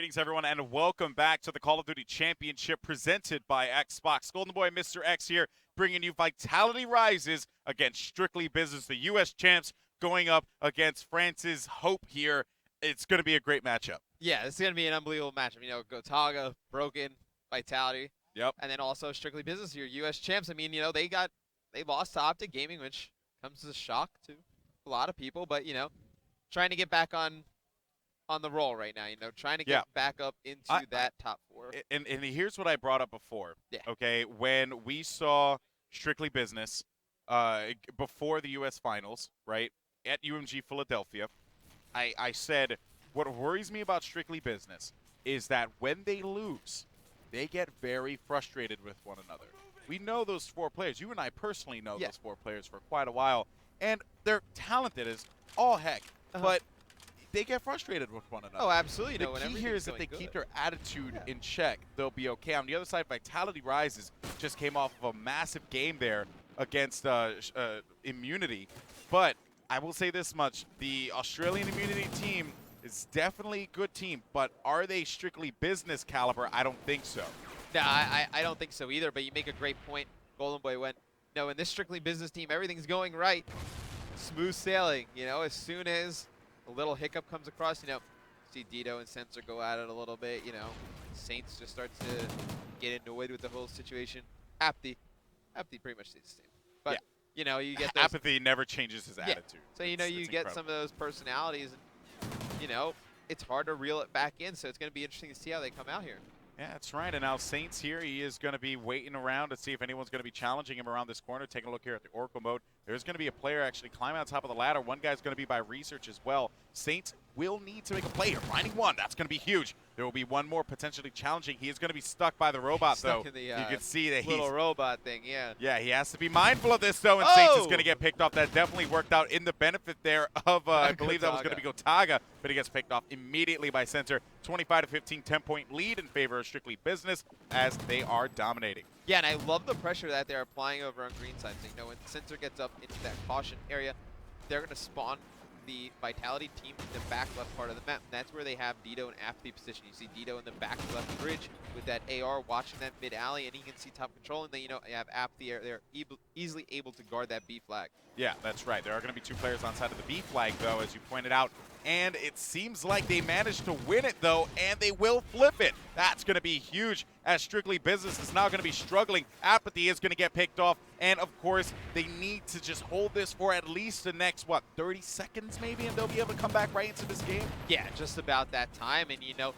Greetings, everyone, and welcome back to the Call of Duty Championship presented by Xbox. Golden Boy Mr. X here, bringing you Vitality Rises against Strictly Business, the U.S. champs going up against France's Hope here. It's going to be a great matchup. Yeah, it's going to be an unbelievable matchup. You know, Gotaga, Broken, Vitality. Yep. And then also Strictly Business, your U.S. champs. I mean, you know, they lost to Optic Gaming, which comes as a shock to a lot of people. But, you know, trying to get back on the roll right now, you know, trying to get back up into that top four. And here's what I brought up before. Yeah. Okay, when we saw Strictly Business before the U.S. Finals, right, at UMG Philadelphia, I said what worries me about Strictly Business is that when they lose, they get very frustrated with one another. We know those four players. You and I personally know those four players for quite a while, and they're talented as all heck, but they get frustrated with one another. Oh, absolutely. The key here is that they keep their attitude in check. They'll be okay. On the other side, Vitality Rises just came off of a massive game there against Immunity. But I will say this much. The Australian Immunity team is definitely a good team, but are they Strictly Business caliber? I don't think so. No, I don't think so either, but you make a great point. Golden Boy went, no, in this Strictly Business team, everything's going right. Smooth sailing, you know, as soon as a little hiccup comes across, you know, see Dito and Sensor go at it a little bit, you know. Saints just starts to get annoyed with the whole situation. Apathy pretty much stays the same. But, you know, you get those. Apathy never changes his attitude. So, you know, you get some of those personalities, and, you know, it's hard to reel it back in, so it's going to be interesting to see how they come out here. Yeah, that's right. And now Saints here, he is going to be waiting around to see if anyone's going to be challenging him around this corner. Taking a look here at the Oracle mode. There's going to be a player actually climbing on top of the ladder. One guy's going to be by research as well. Saints will need to make a play here. Finding one. That's going to be huge. There will be one more potentially challenging. He is going to be stuck by the robot, though. In the, you can see that little robot thing, yeah. Yeah, he has to be mindful of this, though, and Saints is going to get picked off. That definitely worked out in the benefit there of, I believe that was going to be Gotaga, but he gets picked off immediately by Sensor. 25-15, 10-point lead in favor of Strictly Business as they are dominating. Yeah, and I love the pressure that they're applying over on green side. So, you know, when Sensor gets up into that caution area, they're going to spawn the Vitality team in the back left part of the map. And that's where they have Dito and Apathy position. You see Dito in the back left bridge with that AR watching that mid alley, and he can see top control. And then, you know, you have Apathy. They're easily able to guard that B flag. Yeah, that's right. There are going to be two players on side of the B flag, though, as you pointed out. And it seems like they managed to win it, though, and they will flip it. That's going to be huge, as Strictly Business is now going to be struggling. Apathy is going to get picked off, and, of course, they need to just hold this for at least the next, 30 seconds maybe, and they'll be able to come back right into this game? Yeah, just about that time, and, you know,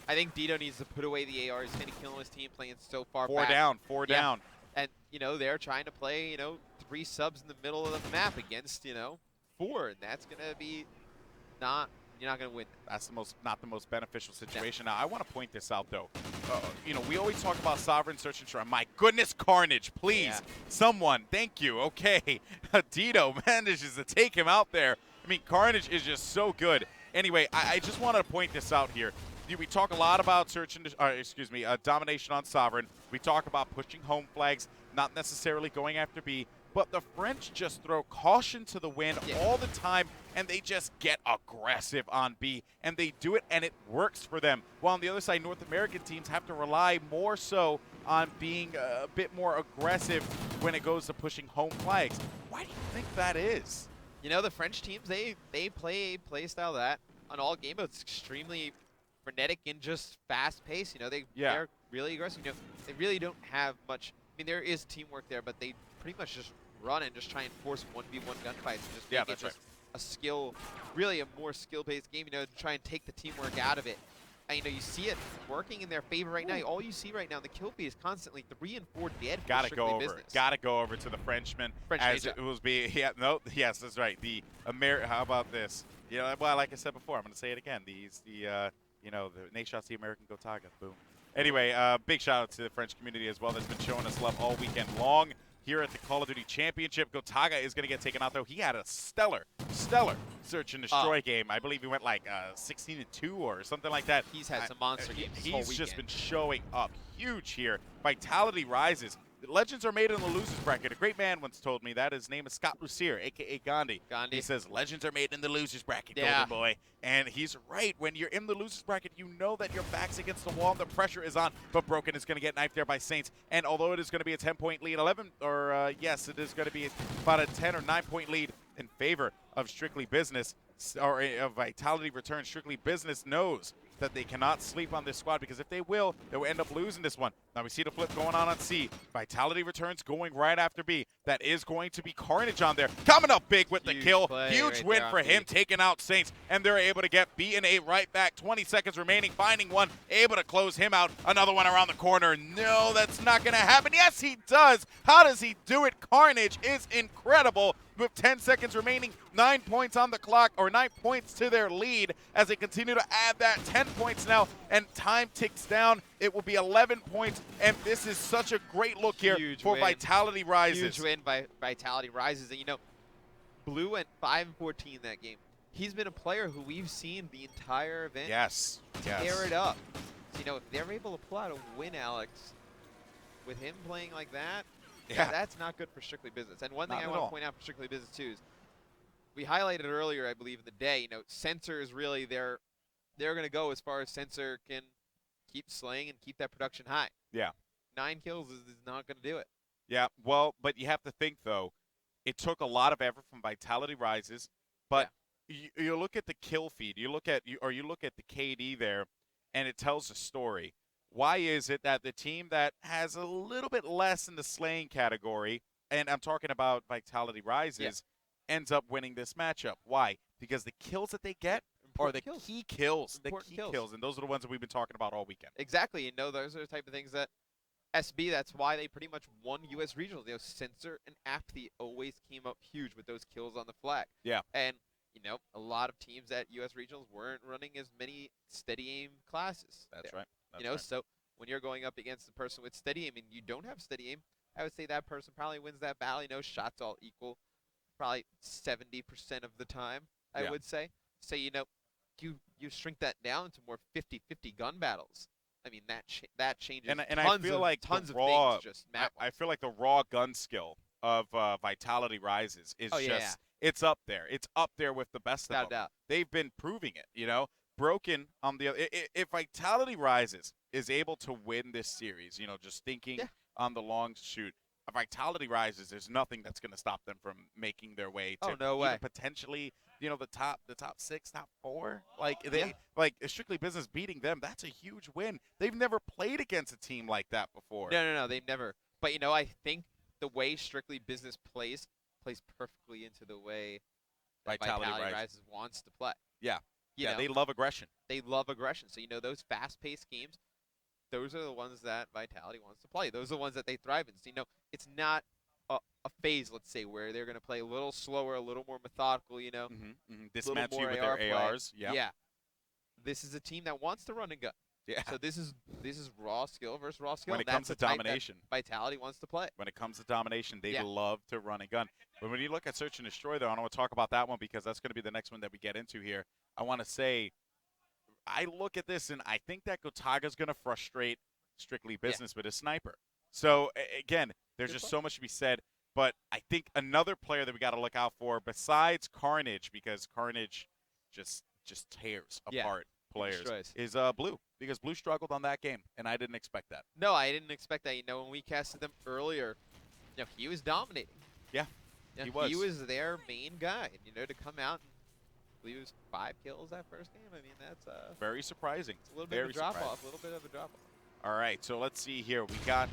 I think Dito needs to put away the AR. He's been killing his team playing so far back. Four down. And, you know, they're trying to play, you know, 3 subs in the middle of the map against, you know, 4, and that's going to be you're not going to win. That's not the most beneficial situation. Now, I want to point this out, though. You know, we always talk about Sovereign Search and Destroy. My goodness, Carnage, please. Someone, thank you. Okay. Dito manages to take him out there. I mean, Carnage is just so good. Anyway, I just wanted to point this out here. We talk a lot about domination on Sovereign. We talk about pushing home flags, not necessarily going after B. But the French just throw caution to the wind all the time, and they just get aggressive on B, and they do it, and it works for them. While on the other side, North American teams have to rely more so on being a bit more aggressive when it goes to pushing home flags. Why do you think that is? You know, the French teams, they play a play style that on all game modes extremely frenetic and just fast-paced. You know, they're really aggressive. You know, they really don't have much. I mean, there is teamwork there, but they pretty much just run and just try and force 1v1 gunfights and just make it just a skill, really a more skill-based game, you know, to try and take the teamwork out of it. And, you know, you see it working in their favor right now. All you see right now in the kill feed is constantly 3 and 4 dead. Gotta go over. Gotta go over to the Frenchman. As it was yes, that's right. The how about this? You know, well, like I said before, I'm gonna say it again. You know, the Nate shots the American Gotaga. Boom. Anyway, big shout out to the French community as well that's been showing us love all weekend long. Here at the Call of Duty Championship, Gotaga is going to get taken out, though. He had a stellar search and destroy game. I believe he went like 16-2 or something like that. He's had some monster games He's just been showing up huge here. Vitality Rises. legends are made in the losers bracket. A great man once told me that. His name is Scott Lucier, a.k.a. Gandhi. Gandhi. He says, legends are made in the losers bracket, Yeah. Golden Boy. And he's right. When you're in the losers bracket, you know that your back's against the wall and the pressure is on. But Broken is going to get knifed there by Saints. And although it is going to be a 10-point lead, yes, it is going to be about a 10 or 9-point lead in favor of Strictly Business, or of Vitality Returns. Strictly Business knows that they cannot sleep on this squad, because if they will end up losing this one. Now we see the flip going on C. Vitality Returns going right after B. That is going to be Carnage on there. Coming up big with the kill. Huge right win for him, taking out Saints, and they're able to get B and A right back. 20 seconds remaining, finding one, able to close him out. Another one around the corner. No, that's not going to happen. Yes, he does. How does he do it? Carnage is incredible. With 10 seconds remaining, 9 points on the clock, or 9 points to their lead as they continue to add that. 10 points now, and time ticks down. It will be 11 points, and this is such a great look here for Vitality Rises. Huge win by Vitality Rises. And, you know, Blue went 5-14 that game. He's been a player who we've seen the entire event tear it up. So, you know, if they're able to pull out a win, Alex, with him playing like that, that's not good for Strictly Business. And one thing I want to point out for Strictly Business too is we highlighted earlier, I believe, in the day. You know, Sensor is really they're going to go as far as Sensor can keep slaying and keep that production high. Yeah. 9 kills is not going to do it. Yeah. Well, but you have to think though, it took a lot of effort from Vitality Rises, but you look at the kill feed, you look at the KD there, and it tells a story. Why is it that the team that has a little bit less in the slaying category, and I'm talking about Vitality Rises, ends up winning this matchup? Why? Because the kills that they get are the key kills. The key kills, and those are the ones that we've been talking about all weekend. Exactly. You know, those are the type of things that SB, that's why they pretty much won U.S. Regionals. You know, Sensor and Apathy always came up huge with those kills on the flag. Yeah. And, you know, a lot of teams at U.S. Regionals weren't running as many steady aim classes. That's right. You know, so when you're going up against the person with steady aim and you don't have steady aim, I would say that person probably wins that battle. You know, shots all equal, probably 70% of the time, I would say. So, you know, you shrink that down to more 50-50 gun battles. I mean, that changes and I feel like tons of raw, things just map. I feel like the raw gun skill of Vitality Rises is it's up there. It's up there with the best of them. They've been proving it, you know. Broken on the if Vitality Rises is able to win this series, you know, just thinking on the long shoot, Vitality Rises, there's nothing that's going to stop them from making their way to even potentially, you know, the top 6, top 4. Like like Strictly Business beating them, that's a huge win. They've never played against a team like that before. No, they've never. But you know, I think the way Strictly Business plays perfectly into the way that Vitality Rises wants to play. Yeah. You know, they love aggression. They love aggression. So, you know, those fast-paced games, those are the ones that Vitality wants to play. Those are the ones that they thrive in. So, you know, it's not a phase, let's say, where they're going to play a little slower, a little more methodical, you know. Dismatch you with their ARs. Yeah. This is a team that wants to run and gun. Yeah. So this is raw skill versus raw skill. When it comes to domination, Vitality wants to play. When it comes to domination, they love to run and gun. But when you look at Search and Destroy, though, and I want to talk about that one because that's going to be the next one that we get into here. I want to say, I look at this and I think that Gotaga's going to frustrate Strictly Business with his sniper. So again, there's just so much to be said. But I think another player that we got to look out for besides Carnage, because Carnage just tears apart players, is Blue, because Blue struggled on that game, and I didn't expect that. No, I didn't expect that. You know, when we casted them earlier, you know, he was dominating. Yeah, you know, he was. He was their main guy. And, you know, to come out and I believe it was 5 kills that first game. I mean, that's very surprising. It's a little bit of a drop-off. All right, so let's see here. We got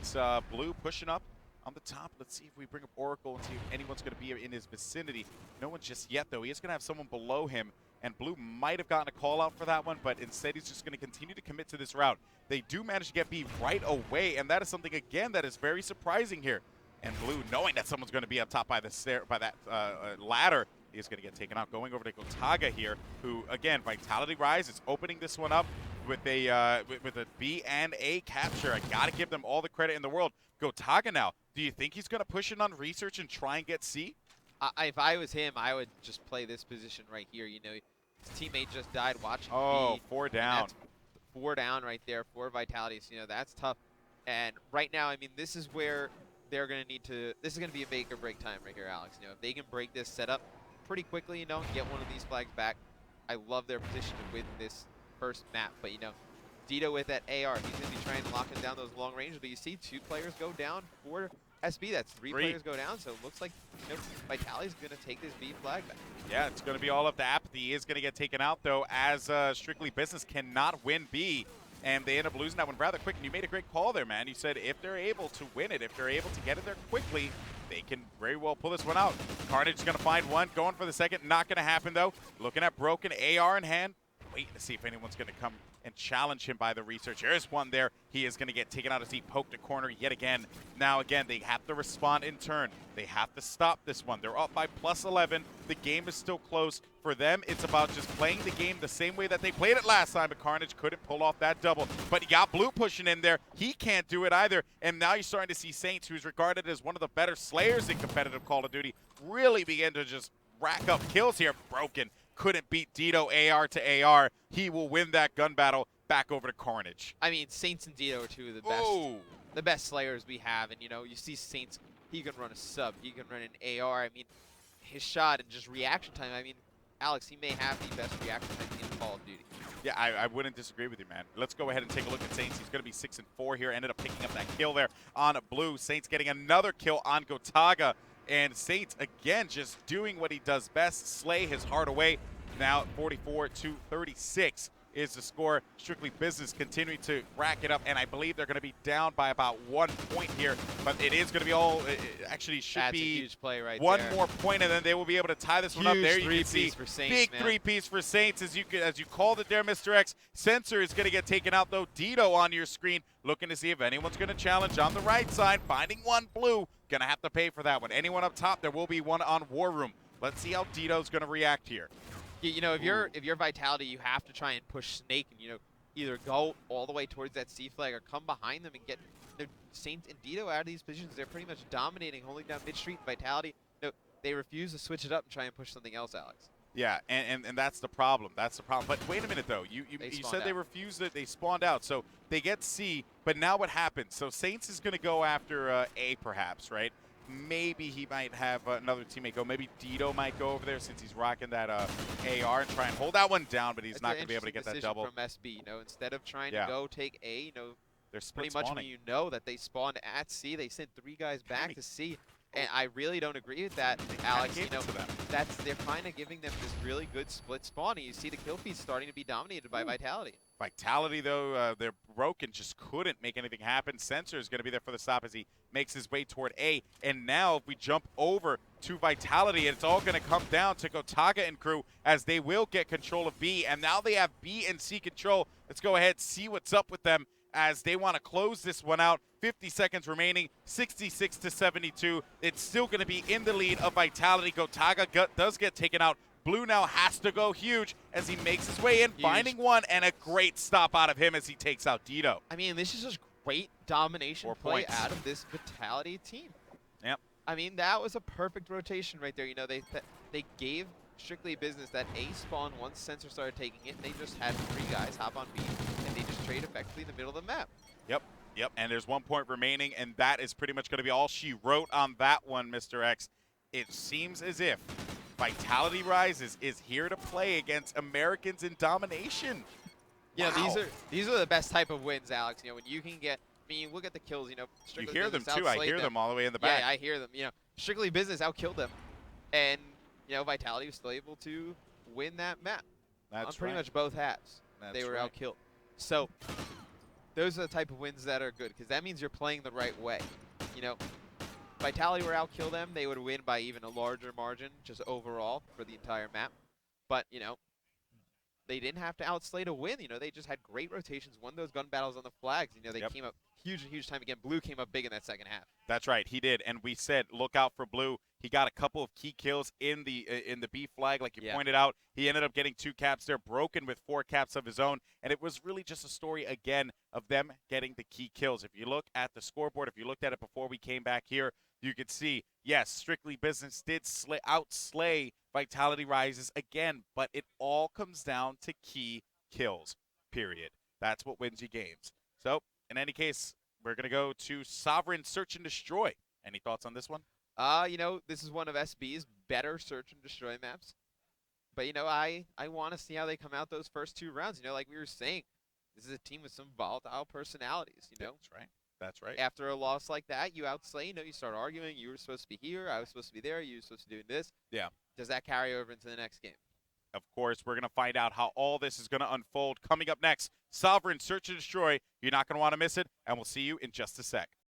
Blue pushing up on the top. Let's see if we bring up Oracle and see if anyone's going to be in his vicinity. No one just yet, though. He is going to have someone below him. And Blue might have gotten a call out for that one, but instead he's just going to continue to commit to this route. They do manage to get B right away, and that is something, again, that is very surprising here. And Blue, knowing that someone's going to be up top by that ladder, is going to get taken out. Going over to Gotaga here, who, again, Vitality Rise is opening this one up with a B and A capture. I got to give them all the credit in the world. Gotaga now, do you think he's going to push in on research and try and get C? If I was him, I would just play this position right here. You know, his teammate just died watching B. 4 down. 4 down right there, 4 vitalities. You know, that's tough. And right now, I mean, this is where they're going to need to. This is going to be a make or break time right here, Alex. If they can break this setup pretty quickly, and get one of these flags back, I love their position to win this first map. But Dito with that AR, he's going to be trying to lock down those long ranges. But you see 2 players go down for SB. That's 3 players go down. So it looks like Vitality's going to take this B flag back. Yeah, it's going to be all up to Apathy. He is going to get taken out, though, as Strictly Business cannot win B. And they end up losing that one rather quick. And you made a great call there, man. You said if they're able to win it, if they're able to get it there quickly, they can very well pull this one out. Carnage is going to find one. Going for the second. Not going to happen, though. Looking at Broken, AR in hand. Waiting to see if anyone's going to come and challenge him by the research. There's one there. He is going to get taken out as he poked a corner yet again. Now, again, they have to respond in turn. They have to stop this one. They're up by +11. The game is still close. For them, it's about just playing the game the same way that they played it last time, but Carnage couldn't pull off that double. But you got Blue pushing in there. He can't do it either. And now you're starting to see Saints, who's regarded as one of the better slayers in competitive Call of Duty, really begin to just rack up kills here. Broken couldn't beat Dito AR to AR. He will win that gun battle. Back over to Carnage. I mean, Saints and Dito are 2 of the best slayers we have. And, you see Saints, he can run a sub. He can run an AR. I mean, his shot and just reaction time. I mean, Alex, he may have the best reaction time in Call of Duty. Yeah, I wouldn't disagree with you, man. Let's go ahead and take a look at Saints. He's going to be 6-4 here. Ended up picking up that kill there on Blue. Saints getting another kill on Gotaga. And Saints, again, just doing what he does best, slay his heart away. Now 44-36 is the score. Strictly Business continuing to rack it up, and I believe they're going to be down by about 1 point here, but it is going to be all, actually should That's be a huge play right one there. more point, and then they will be able to tie this one up. There you can see for Saints, big man. 3-piece for Saints, as you called it there, Mr. X. Sensor is going to get taken out, though. Dito on your screen, looking to see if anyone's going to challenge on the right side, finding one Blue. Going to have to pay for that one. Anyone up top, there will be one on War Room. Let's see how Dito's going to react here. If you're Vitality, you have to try and push Snake and either go all the way towards that C flag or come behind them and get Saints and Dito out of these positions. They're pretty much dominating, holding down mid street. Vitality, they refuse to switch it up and try and push something else, Alex. Yeah, and that's the problem. That's the problem. But wait a minute, though. You said they refused it. They spawned out. So they get C, but now what happens? So Saints is going to go after A, perhaps, right? Maybe he might have another teammate go. Maybe Dito might go over there since he's rocking that AR and try and hold that one down, but he's not going to be able to get that double. From SB, instead of trying to go take A, they're pretty much when that they spawned at C, they sent 3 guys back to C. And I really don't agree with that, Alex. They're kind of giving them this really good split spawn. And you see the kill feed starting to be dominated by Vitality. Vitality, though, they're broken, just couldn't make anything happen. Sensor is going to be there for the stop as he makes his way toward A. And now if we jump over to Vitality, it's all going to come down to Gotaga and crew as they will get control of B. And now they have B and C control. Let's go ahead, see what's up with them as they want to close this one out. 50 seconds remaining, 66-72. It's still going to be in the lead of Vitality. Gotaga does get taken out. Blue now has to go huge as he makes his way in, finding one, and a great stop out of him as he takes out Dito. I mean, this is just great domination play out of this Vitality team. Yep. I mean, that was a perfect rotation right there. They gave Strictly Business that A spawn once Sensor started taking it. They just had 3 guys hop on B, and they just trade effectively in the middle of the map. Yep, and there's 1 point remaining, and that is pretty much going to be all she wrote on that one, Mr. X. It seems as if Vitality Rises is here to play against Americans in domination. Wow. These are the best type of wins, Alex. When you can get, look at the kills. You hear them too. I hear them all the way in the back. Yeah, I hear them. Strictly Business outkilled them, and Vitality was still able to win that map on pretty much both halves. They were outkilled. So those are the type of wins that are good because that means you're playing the right way. Vitality were outkill them, they would win by even a larger margin, just overall for the entire map. But they didn't have to outslay to win. They just had great rotations, won those gun battles on the flags. They came up huge time again. Blue came up big in that second half. That's right, he did, and we said look out for Blue. He got a couple of key kills in the B flag, like you pointed out. He ended up getting 2 caps there, Broken with 4 caps of his own, and it was really just a story again of them getting the key kills. If you look at the scoreboard, if you looked at it before we came back here, you could see, yes, Strictly Business did outslay Vitality Rises again, but it all comes down to key kills, period. That's what wins you games. So, in any case, we're going to go to Sovereign Search and Destroy. Any thoughts on this one? This is one of SB's better search and destroy maps. But, I want to see how they come out those first 2 rounds. Like we were saying, this is a team with some volatile personalities, That's right. That's right. After a loss like that, you outslay, you start arguing. You were supposed to be here. I was supposed to be there. You were supposed to be doing this. Yeah. Does that carry over into the next game? Of course, we're going to find out how all this is going to unfold coming up next. Sovereign Search and Destroy. You're not going to want to miss it, and we'll see you in just a sec.